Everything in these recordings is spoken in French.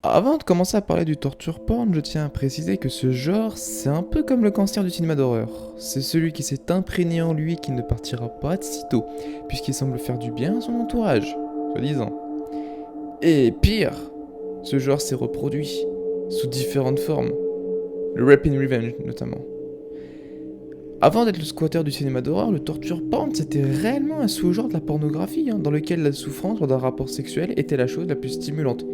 Avant de commencer à parler du torture porn, je tiens à préciser que ce genre, c'est un peu comme le cancer du cinéma d'horreur. C'est celui qui s'est imprégné en lui qui ne partira pas de sitôt, puisqu'il semble faire du bien à son entourage, soi-disant. Et pire, ce genre s'est reproduit, sous différentes formes. Le Rape in Revenge notamment. Avant d'être le squatter du cinéma d'horreur, le torture porn c'était réellement un sous-genre de la pornographie, dans lequel la souffrance lors d'un rapport sexuel était la chose la plus stimulante.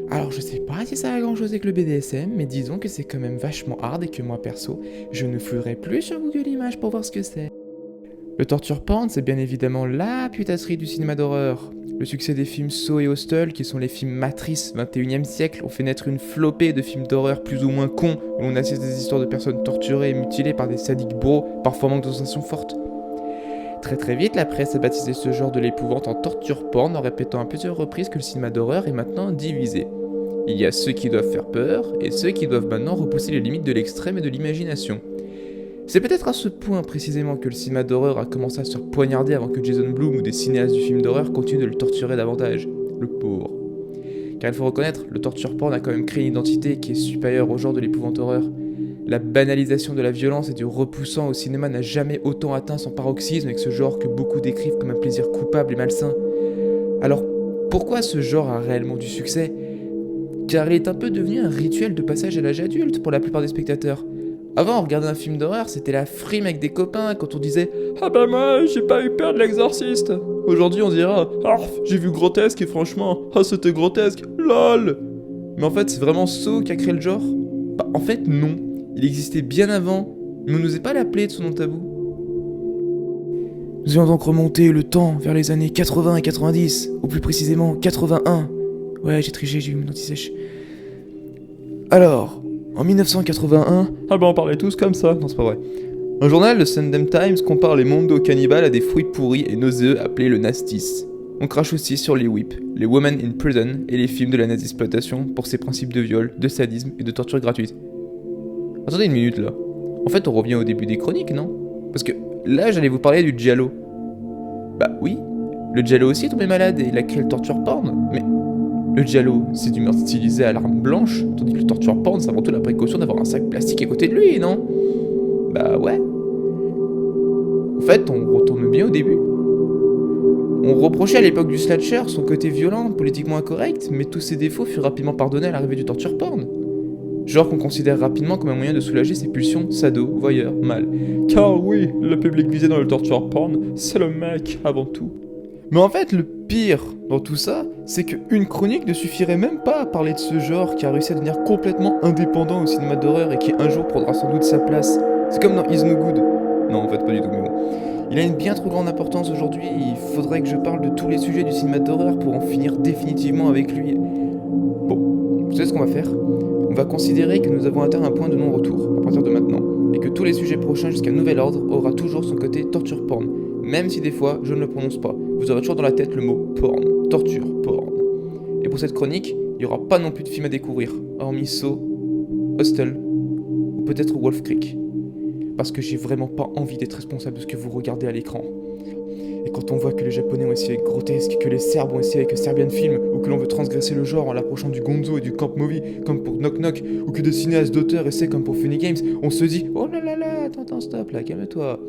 Alors je sais pas si ça a grand chose avec le BDSM, mais disons que c'est quand même vachement hard et que moi perso, je ne fouillerai plus sur Google Images pour voir ce que c'est. Le torture porn, c'est bien évidemment la putasserie du cinéma d'horreur. Le succès des films Saw et Hostel, qui sont les films matrices 21e siècle, ont fait naître une flopée de films d'horreur plus ou moins cons, où l'on assiste à des histoires de personnes torturées et mutilées par des sadiques bros, parfois manque de sensations fortes. Très vite, la presse a baptisé ce genre de l'épouvante en torture porn en répétant à plusieurs reprises que le cinéma d'horreur est maintenant divisé. Il y a ceux qui doivent faire peur et ceux qui doivent maintenant repousser les limites de l'extrême et de l'imagination. C'est peut-être à ce point précisément que le cinéma d'horreur a commencé à se faire poignarder avant que Jason Blum ou des cinéastes du film d'horreur continuent de le torturer davantage. Le pauvre. Car il faut reconnaître, le torture porn a quand même créé une identité qui est supérieure au genre de l'épouvante horreur. La banalisation de la violence et du repoussant au cinéma n'a jamais autant atteint son paroxysme avec ce genre que beaucoup décrivent comme un plaisir coupable et malsain. Alors, pourquoi ce genre a réellement du succès ? Car il est un peu devenu un rituel de passage à l'âge adulte pour la plupart des spectateurs. Avant, regarder un film d'horreur, c'était la frime avec des copains quand on disait « Ah bah moi, j'ai pas eu peur de l'exorciste !» Aujourd'hui, on dira « Ah, j'ai vu Grotesque et franchement, ah c'était grotesque, lol !» Mais en fait, c'est vraiment Saw qui a créé le genre ? Bah en fait, non. Il existait bien avant, mais on n'osait pas l'appeler de son nom tabou. Nous allons donc remonter le temps vers les années 80 et 90, ou plus précisément 81. Ouais, j'ai triché, j'ai eu mon anti-sèche. Alors, en 1981... Ah bah on parlait tous comme ça, non c'est pas vrai. Un journal, le Sunday Times, compare les mondos cannibales à des fruits pourris et nauséeux appelés le nastis. On crache aussi sur les whips, les women in prison et les films de la nazi-exploitation pour ses principes de viol, de sadisme et de torture gratuite. Attendez une minute là. En fait on revient au début des chroniques, non ? Parce que là j'allais vous parler du giallo. Bah oui, le giallo aussi est tombé malade et il a créé le torture porn, mais... Le giallo, c'est du meurtre stylisé à l'arme blanche, tandis que le torture porn, c'est avant tout la précaution d'avoir un sac plastique à côté de lui, non ? Bah ouais. En fait, on retourne bien au début. On reprochait à l'époque du slasher son côté violent, politiquement incorrect, mais tous ses défauts furent rapidement pardonnés à l'arrivée du torture porn. Genre qu'on considère rapidement comme un moyen de soulager ses pulsions sado, voyeur, mâle. Car oui, le public visé dans le torture porn, c'est le mec avant tout. Mais en fait, le pire dans tout ça, c'est qu'une chronique ne suffirait même pas à parler de ce genre qui a réussi à devenir complètement indépendant au cinéma d'horreur et qui un jour prendra sans doute sa place. C'est comme dans Is No Good. Non, en fait, pas du tout, mais bon. Il a une bien trop grande importance aujourd'hui et il faudrait que je parle de tous les sujets du cinéma d'horreur pour en finir définitivement avec lui. Bon, vous savez ce qu'on va faire ? On va considérer que nous avons atteint un point de non-retour à partir de maintenant, et que tous les sujets prochains jusqu'à nouvel ordre aura toujours son côté torture porn, même si des fois je ne le prononce pas. Vous aurez toujours dans la tête le mot porn, torture porn. Et pour cette chronique, il n'y aura pas non plus de film à découvrir, hormis Saw, Hostel, ou peut-être Wolf Creek. Parce que j'ai vraiment pas envie d'être responsable de ce que vous regardez à l'écran. Et quand on voit que les Japonais ont essayé avec Grotesque, que les Serbes ont essayé avec Serbian Film, ou que l'on veut transgresser le genre en l'approchant du gonzo et du camp movie comme pour Knock Knock, ou que des cinéastes d'auteurs essaient comme pour Funny Games, on se dit « Oh là là là, attends, stop là, calme-toi ».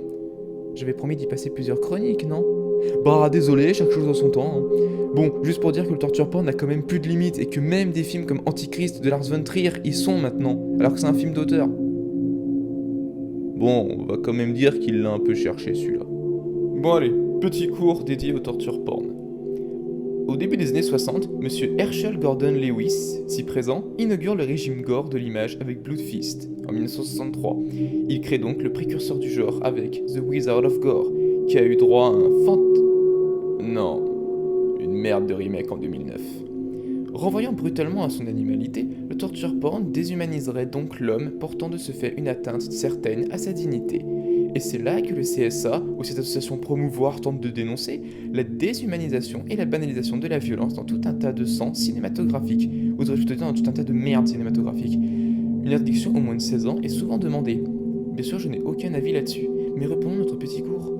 J'avais promis d'y passer plusieurs chroniques, non ? Bah désolé, chaque chose en son temps. Hein. Bon, juste pour dire que le torture porn n'a quand même plus de limites et que même des films comme Antichrist de Lars von Trier y sont maintenant, alors que c'est un film d'auteur. Bon, on va quand même dire qu'il l'a un peu cherché celui-là. Bon allez, petit cours dédié au torture porn. Au début des années 60, monsieur Herschel Gordon Lewis, si présent, inaugure le régime gore de l'image avec Blood Feast en 1963. Il crée donc le précurseur du genre avec The Wizard of Gore, qui a eu droit à un Non, une merde de remake en 2009. Renvoyant brutalement à son animalité, le torture porn déshumaniserait donc l'homme portant de ce fait une atteinte certaine à sa dignité. Et c'est là que le CSA, ou cette association promouvoir, tente de dénoncer la déshumanisation et la banalisation de la violence dans tout un tas de sens cinématographiques, ou devrais-je plutôt dire dans tout un tas de merde cinématographique. Une interdiction au moins de 16 ans est souvent demandée. Bien sûr, je n'ai aucun avis là-dessus, mais reprenons notre petit cours.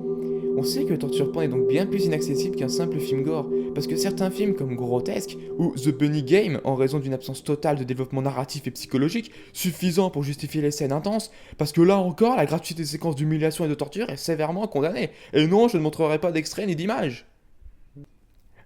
On sait que le torture porn est donc bien plus inaccessible qu'un simple film gore, parce que certains films comme Grotesque ou The Bunny Game, en raison d'une absence totale de développement narratif et psychologique, suffisant pour justifier les scènes intenses, parce que là encore, la gratuité des séquences d'humiliation et de torture est sévèrement condamnée. Et non, je ne montrerai pas d'extrait ni d'image.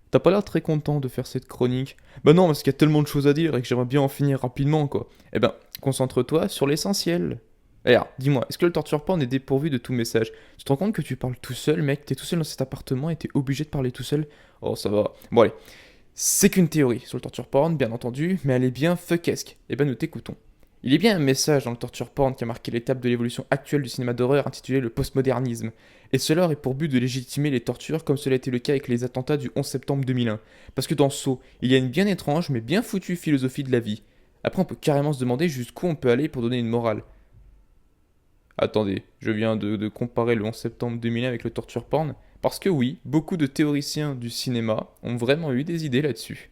T'as pas l'air très content de faire cette chronique. Bah non, parce qu'il y a tellement de choses à dire et que j'aimerais bien en finir rapidement, quoi. Eh ben, concentre-toi sur l'essentiel. Alors, dis-moi, est-ce que le torture porn est dépourvu de tout message? Tu te rends compte que tu parles tout seul, mec? T'es tout seul dans cet appartement et t'es obligé de parler tout seul? Oh, ça va. Bon, allez. C'est qu'une théorie sur le torture porn, bien entendu, mais elle est bien fuckesque. Eh ben, nous t'écoutons. Il y a bien un message dans le torture porn qui a marqué l'étape de l'évolution actuelle du cinéma d'horreur intitulé le postmodernisme. Et cela aurait pour but de légitimer les tortures comme cela a été le cas avec les attentats du 11 septembre 2001. Parce que dans Saw, il y a une bien étrange mais bien foutue philosophie de la vie. Après, on peut carrément se demander jusqu'où on peut aller pour donner une morale. Attendez, je viens de comparer le 11 septembre 2001 avec le torture porn, parce que oui, beaucoup de théoriciens du cinéma ont vraiment eu des idées là-dessus.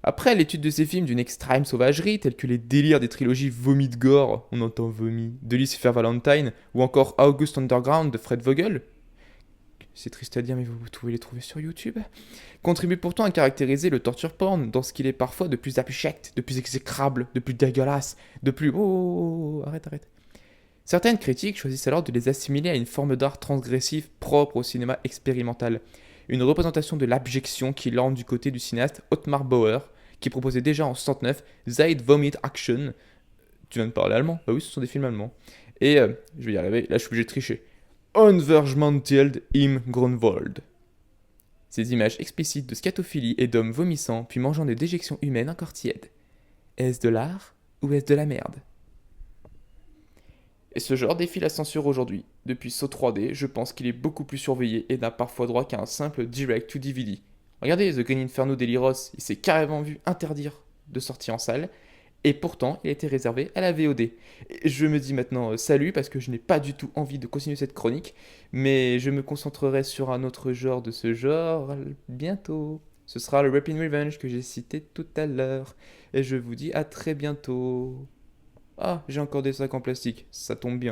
Après l'étude de ces films d'une extrême sauvagerie, tels que les délires des trilogies Vomi de Gore, on entend vomi, de Lucifer Valentine, ou encore August Underground de Fred Vogel, c'est triste à dire mais vous pouvez les trouver sur YouTube, contribuent pourtant à caractériser le torture porn dans ce qu'il est parfois de plus abject, de plus exécrable, de plus dégueulasse, de plus... Oh, arrête. Certaines critiques choisissent alors de les assimiler à une forme d'art transgressif propre au cinéma expérimental, une représentation de l'abjection qui lorne du côté du cinéaste Ottmar Bauer, qui proposait déjà en 69 Zeit Vomit Action. Tu viens de parler allemand? Bah oui, ce sont des films allemands. Et, je vais y arriver, là je suis obligé de tricher. Unverschmantelt im Grunwald. Ces images explicites de scatophilie et d'hommes vomissant puis mangeant des déjections humaines encore tièdes. Est-ce de l'art ou est-ce de la merde? Et ce genre défie la censure aujourd'hui. Depuis Saw 3D, je pense qu'il est beaucoup plus surveillé et n'a parfois droit qu'à un simple direct to DVD. Regardez, The Green Inferno d'Eliros, il s'est carrément vu interdire de sortie en salle, et pourtant il a été réservé à la VOD. Et je me dis maintenant salut parce que je n'ai pas du tout envie de continuer cette chronique, mais je me concentrerai sur un autre genre de ce genre bientôt. Ce sera le Rapping Revenge que j'ai cité tout à l'heure, et je vous dis à très bientôt. Ah, j'ai encore des sacs en plastique, ça tombe bien.